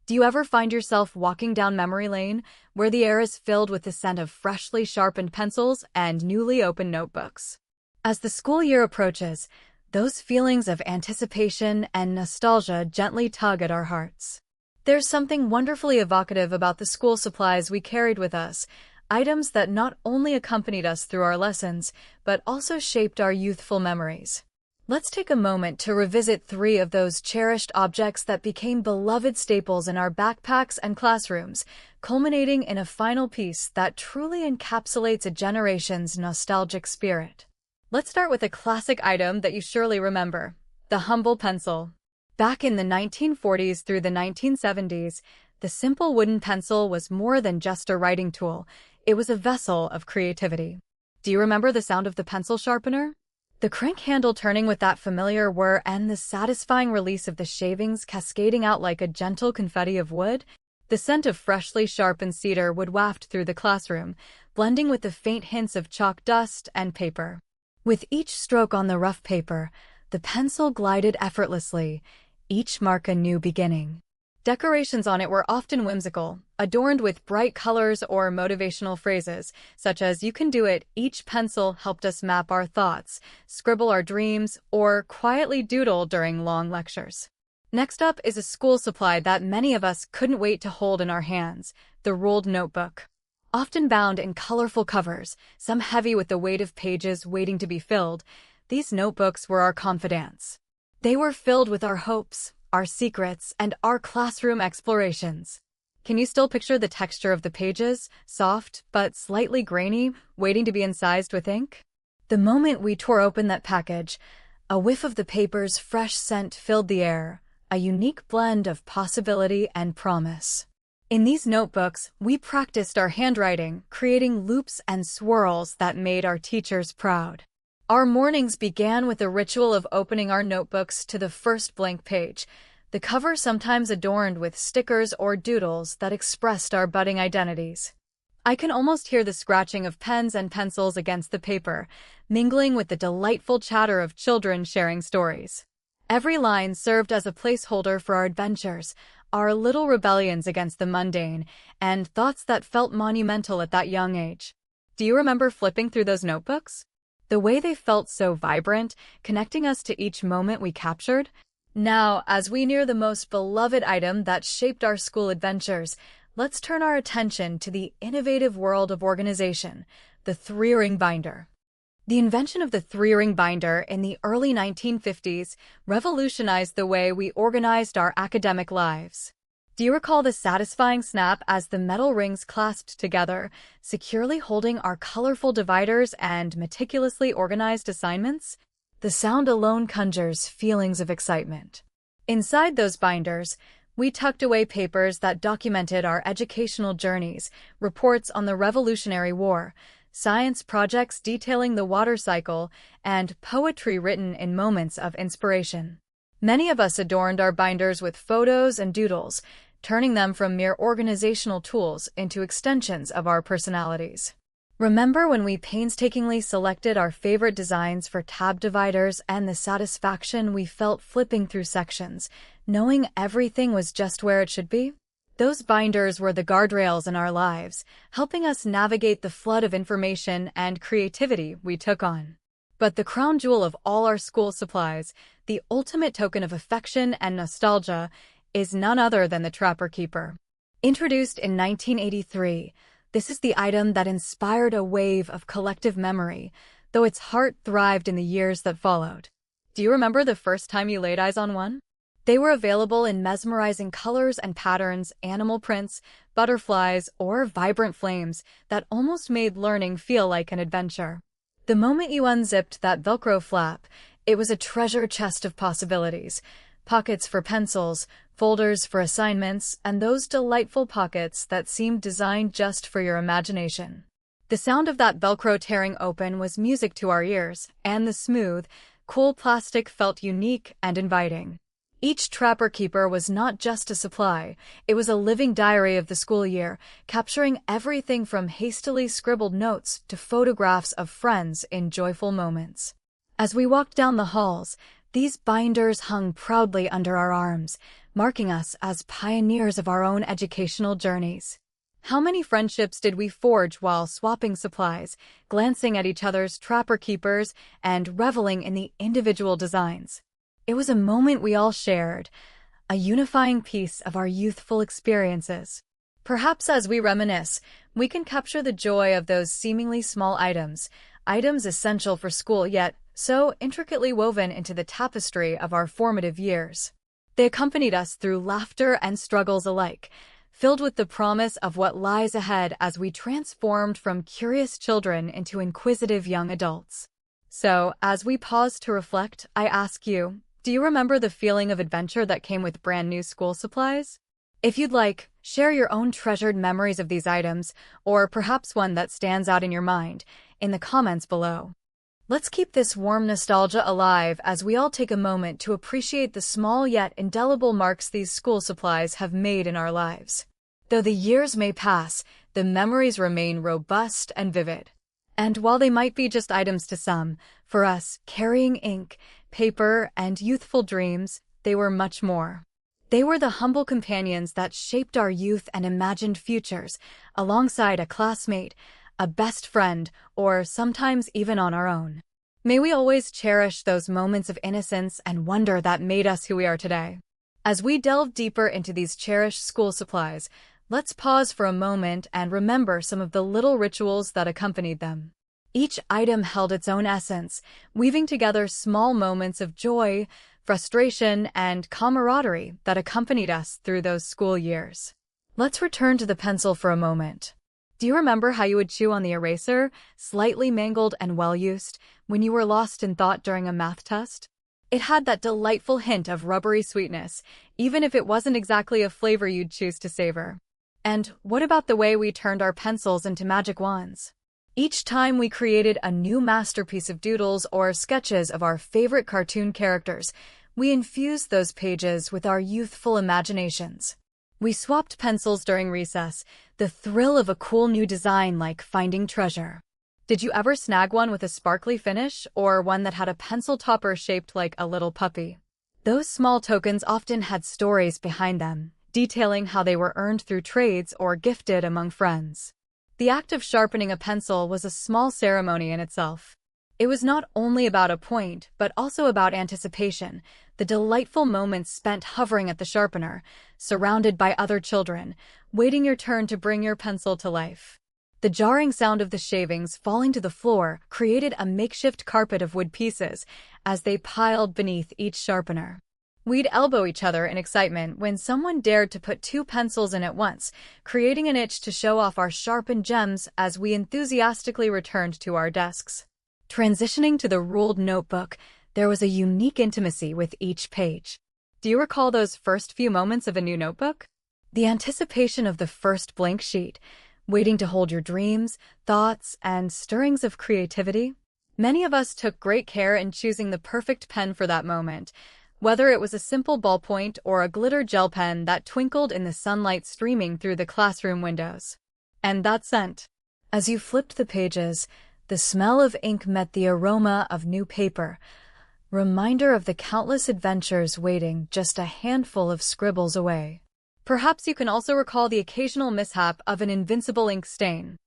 Do you ever find yourself walking down memory lane, where the air is filled with the scent of freshly sharpened pencils and newly opened notebooks? As the school year approaches, those feelings of anticipation and nostalgia gently tug at our hearts. There's something wonderfully evocative about the school supplies we carried with us, items that not only accompanied us through our lessons, but also shaped our youthful memories. Let's take a moment to revisit three of those cherished objects that became beloved staples in our backpacks and classrooms, culminating in a final piece that truly encapsulates a generation's nostalgic spirit. Let's start with a classic item that you surely remember: the humble pencil. Back in the 1940s through the 1970s, the simple wooden pencil was more than just a writing tool. It was a vessel of creativity. Do you remember the sound of the pencil sharpener? The crank handle turning with that familiar whir and the satisfying release of the shavings cascading out like a gentle confetti of wood? The scent of freshly sharpened cedar would waft through the classroom, blending with the faint hints of chalk dust and paper. With each stroke on the rough paper, the pencil glided effortlessly, each mark a new beginning. Decorations on it were often whimsical, adorned with bright colors or motivational phrases, such as "You can do it." Each pencil helped us map our thoughts, scribble our dreams, or quietly doodle during long lectures. Next up is a school supply that many of us couldn't wait to hold in our hands: the ruled notebook. Often bound in colorful covers, some heavy with the weight of pages waiting to be filled, these notebooks were our confidants. They were filled with our hopes, our secrets, and our classroom explorations. Can you still picture the texture of the pages, soft but slightly grainy, waiting to be incised with ink? The moment we tore open that package, a whiff of the paper's fresh scent filled the air, a unique blend of possibility and promise. In these notebooks, we practiced our handwriting, creating loops and swirls that made our teachers proud. Our mornings began with a ritual of opening our notebooks to the first blank page, the cover sometimes adorned with stickers or doodles that expressed our budding identities. I can almost hear the scratching of pens and pencils against the paper, mingling with the delightful chatter of children sharing stories. Every line served as a placeholder for our adventures, our little rebellions against the mundane, and thoughts that felt monumental at that young age. Do you remember flipping through those notebooks? The way they felt so vibrant, connecting us to each moment we captured? Now, as we near the most beloved item that shaped our school adventures, let's turn our attention to the innovative world of organization: the three-ring binder. The invention of the three-ring binder in the early 1950s revolutionized the way we organized our academic lives. Do you recall the satisfying snap as the metal rings clasped together, securely holding our colorful dividers and meticulously organized assignments? The sound alone conjures feelings of excitement. Inside those binders, we tucked away papers that documented our educational journeys, reports on the Revolutionary War, science projects detailing the water cycle, and poetry written in moments of inspiration. Many of us adorned our binders with photos and doodles, turning them from mere organizational tools into extensions of our personalities. Remember when we painstakingly selected our favorite designs for tab dividers and the satisfaction we felt flipping through sections, knowing everything was just where it should be? Those binders were the guardrails in our lives, helping us navigate the flood of information and creativity we took on. But the crown jewel of all our school supplies, the ultimate token of affection and nostalgia, is none other than the Trapper Keeper. Introduced in 1983, this is the item that inspired a wave of collective memory, though its heart thrived in the years that followed. Do you remember the first time you laid eyes on one? They were available in mesmerizing colors and patterns, animal prints, butterflies, or vibrant flames that almost made learning feel like an adventure. The moment you unzipped that Velcro flap, it was a treasure chest of possibilities: pockets for pencils, folders for assignments, and those delightful pockets that seemed designed just for your imagination. The sound of that Velcro tearing open was music to our ears, and the smooth, cool plastic felt unique and inviting. Each Trapper Keeper was not just a supply, it was a living diary of the school year, capturing everything from hastily scribbled notes to photographs of friends in joyful moments. As we walked down the halls, These binders hung proudly under our arms, marking us as pioneers of our own educational journeys. How many friendships did we forge while swapping supplies, glancing at each other's trapper keepers, and reveling in the individual designs? It was a moment we all shared, a unifying piece of our youthful experiences. Perhaps as we reminisce, we can capture the joy of those seemingly small items essential for school yet so intricately woven into the tapestry of our formative years. They accompanied us through laughter and struggles alike, filled with the promise of what lies ahead as we transformed from curious children into inquisitive young adults. So, as we pause to reflect, I ask you, do you remember the feeling of adventure that came with brand new school supplies? If you'd like, share your own treasured memories of these items, or perhaps one that stands out in your mind, in the comments below. Let's keep this warm nostalgia alive as we all take a moment to appreciate the small yet indelible marks these school supplies have made in our lives. Though the years may pass, the memories remain robust and vivid. And while they might be just items to some, for us, carrying ink, paper, and youthful dreams, they were much more. They were the humble companions that shaped our youth and imagined futures, alongside a classmate, a best friend, or sometimes even on our own. May we always cherish those moments of innocence and wonder that made us who we are today. As we delve deeper into these cherished school supplies, let's pause for a moment and remember some of the little rituals that accompanied them. Each item held its own essence, weaving together small moments of joy, frustration, and camaraderie that accompanied us through those school years. Let's return to the pencil for a moment. Do you remember how you would chew on the eraser, slightly mangled and well-used, when you were lost in thought during a math test? It had that delightful hint of rubbery sweetness, even if it wasn't exactly a flavor you'd choose to savor. And what about the way we turned our pencils into magic wands? Each time we created a new masterpiece of doodles or sketches of our favorite cartoon characters, we infused those pages with our youthful imaginations. We swapped pencils during recess, the thrill of a cool new design like finding treasure. Did you ever snag one with a sparkly finish, or one that had a pencil topper shaped like a little puppy? Those small tokens often had stories behind them, detailing how they were earned through trades or gifted among friends. The act of sharpening a pencil was a small ceremony in itself. It was not only about a point, but also about anticipation, the delightful moments spent hovering at the sharpener, surrounded by other children, waiting your turn to bring your pencil to life. The jarring sound of the shavings falling to the floor created a makeshift carpet of wood pieces as they piled beneath each sharpener. We'd elbow each other in excitement when someone dared to put two pencils in at once, creating an itch to show off our sharpened gems as we enthusiastically returned to our desks. Transitioning to the ruled notebook, there was a unique intimacy with each page. Do you recall those first few moments of a new notebook? The anticipation of the first blank sheet, waiting to hold your dreams, thoughts, and stirrings of creativity? Many of us took great care in choosing the perfect pen for that moment, whether it was a simple ballpoint or a glitter gel pen that twinkled in the sunlight streaming through the classroom windows. And that scent. As you flipped the pages, the smell of ink met the aroma of new paper, reminder of the countless adventures waiting just a handful of scribbles away. Perhaps you can also recall the occasional mishap of an invincible ink stain.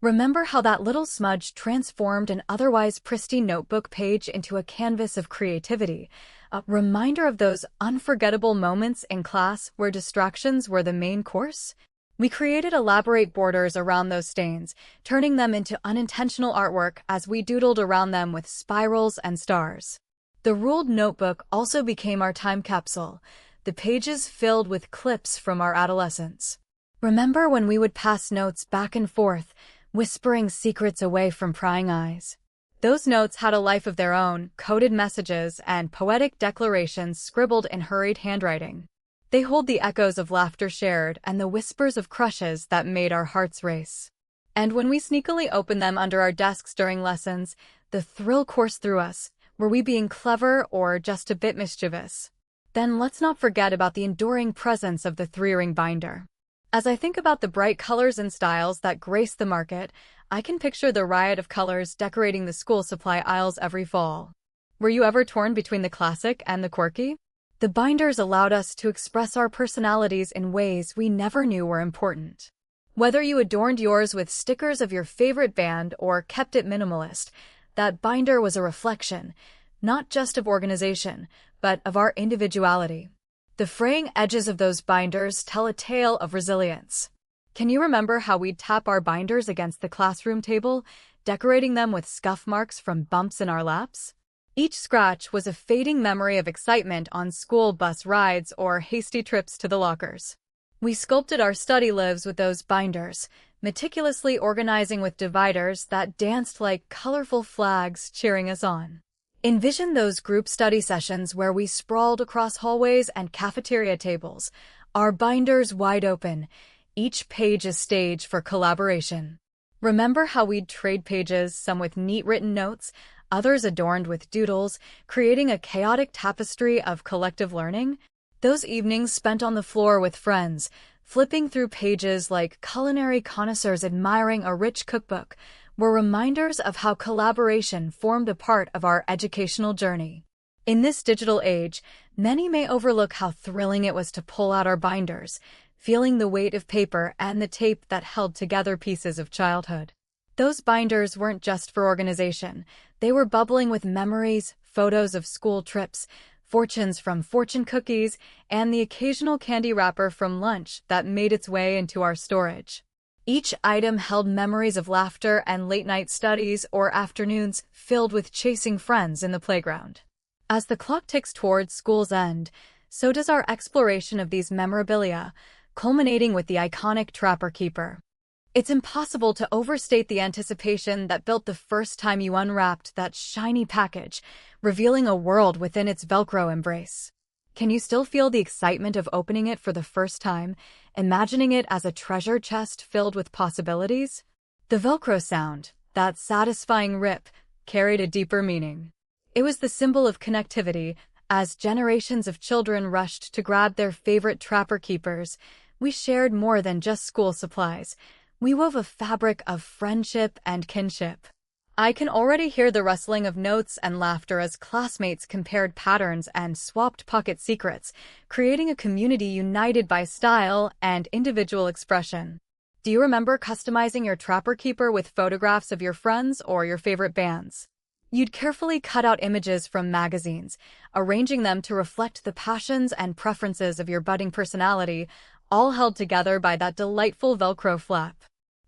Remember how that little smudge transformed an otherwise pristine notebook page into a canvas of creativity, a reminder of those unforgettable moments in class where distractions were the main course? We created elaborate borders around those stains, turning them into unintentional artwork as we doodled around them with spirals and stars. The ruled notebook also became our time capsule, the pages filled with clips from our adolescence. Remember when we would pass notes back and forth, whispering secrets away from prying eyes? Those notes had a life of their own, coded messages and poetic declarations scribbled in hurried handwriting. They hold the echoes of laughter shared and the whispers of crushes that made our hearts race. And when we sneakily opened them under our desks during lessons, the thrill coursed through us. Were we being clever or just a bit mischievous? Then let's not forget about the enduring presence of the three-ring binder. As I think about the bright colors and styles that grace the market, I can picture the riot of colors decorating the school supply aisles every fall. Were you ever torn between the classic and the quirky? The binders allowed us to express our personalities in ways we never knew were important. Whether you adorned yours with stickers of your favorite band or kept it minimalist, that binder was a reflection, not just of organization, but of our individuality. The fraying edges of those binders tell a tale of resilience. Can you remember how we'd tap our binders against the classroom table, decorating them with scuff marks from bumps in our laps? Each scratch was a fading memory of excitement on school bus rides or hasty trips to the lockers. We sculpted our study lives with those binders, meticulously organizing with dividers that danced like colorful flags cheering us on. Envision those group study sessions where we sprawled across hallways and cafeteria tables, our binders wide open, each page a stage for collaboration. Remember how we'd trade pages, some with neat written notes, others adorned with doodles, creating a chaotic tapestry of collective learning? Those evenings spent on the floor with friends, flipping through pages like culinary connoisseurs admiring a rich cookbook, were reminders of how collaboration formed a part of our educational journey. In this digital age, many may overlook how thrilling it was to pull out our binders, feeling the weight of paper and the tape that held together pieces of childhood. Those binders weren't just for organization. They were bubbling with memories, photos of school trips, fortunes from fortune cookies, and the occasional candy wrapper from lunch that made its way into our storage. Each item held memories of laughter and late-night studies or afternoons filled with chasing friends in the playground. As the clock ticks towards school's end, so does our exploration of these memorabilia, culminating with the iconic Trapper Keeper. It's impossible to overstate the anticipation that built the first time you unwrapped that shiny package, revealing a world within its Velcro embrace. Can you still feel the excitement of opening it for the first time, imagining it as a treasure chest filled with possibilities? The Velcro sound, that satisfying rip, carried a deeper meaning. It was the symbol of connectivity. As generations of children rushed to grab their favorite Trapper Keepers, we shared more than just school supplies. We wove a fabric of friendship and kinship. I can already hear the rustling of notes and laughter as classmates compared patterns and swapped pocket secrets, creating a community united by style and individual expression. Do you remember customizing your Trapper Keeper with photographs of your friends or your favorite bands? You'd carefully cut out images from magazines, arranging them to reflect the passions and preferences of your budding personality, all held together by that delightful Velcro flap.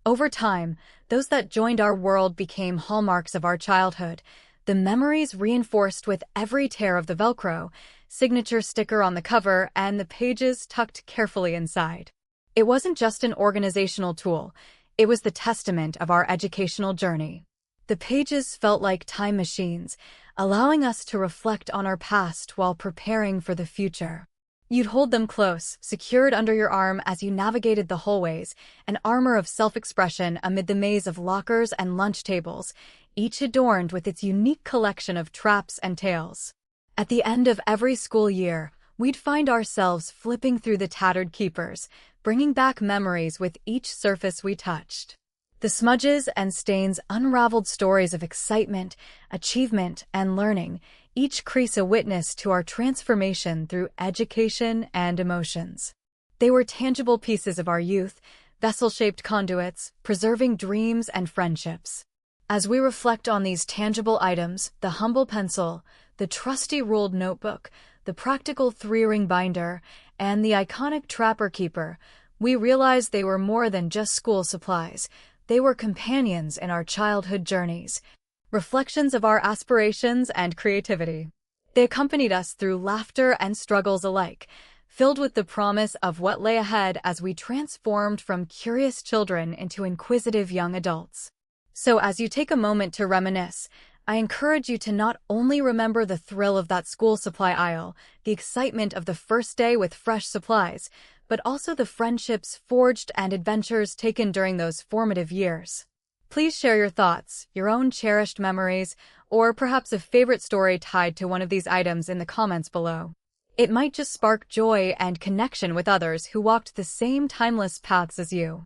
Over time, those that joined our world became hallmarks of our childhood, the memories reinforced with every tear of the Velcro, signature sticker on the cover, and the pages tucked carefully inside. It wasn't just an organizational tool, it was the testament of our educational journey. The pages felt like time machines, allowing us to reflect on our past while preparing for the future. You'd hold them close, secured under your arm as you navigated the hallways, an armor of self-expression amid the maze of lockers and lunch tables, each adorned with its unique collection of traps and tales. At the end of every school year, we'd find ourselves flipping through the tattered keepers, bringing back memories with each surface we touched. The smudges and stains unraveled stories of excitement, achievement, and learning, each crease a witness to our transformation through education and emotions. They were tangible pieces of our youth, vessel-shaped conduits, preserving dreams and friendships. As we reflect on these tangible items, the humble pencil, the trusty ruled notebook, the practical 3-ring binder, and the iconic Trapper Keeper, we realize they were more than just school supplies. They were companions in our childhood journeys, reflections of our aspirations and creativity. They accompanied us through laughter and struggles alike, filled with the promise of what lay ahead as we transformed from curious children into inquisitive young adults. So as you take a moment to reminisce, I encourage you to not only remember the thrill of that school supply aisle, the excitement of the first day with fresh supplies, but also the friendships forged and adventures taken during those formative years. Please share your thoughts, your own cherished memories, or perhaps a favorite story tied to one of these items in the comments below. It might just spark joy and connection with others who walked the same timeless paths as you.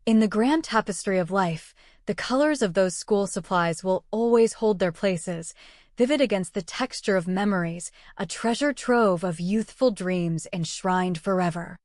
In the grand tapestry of life, the colors of those school supplies will always hold their places, vivid against the texture of memories, a treasure trove of youthful dreams enshrined forever.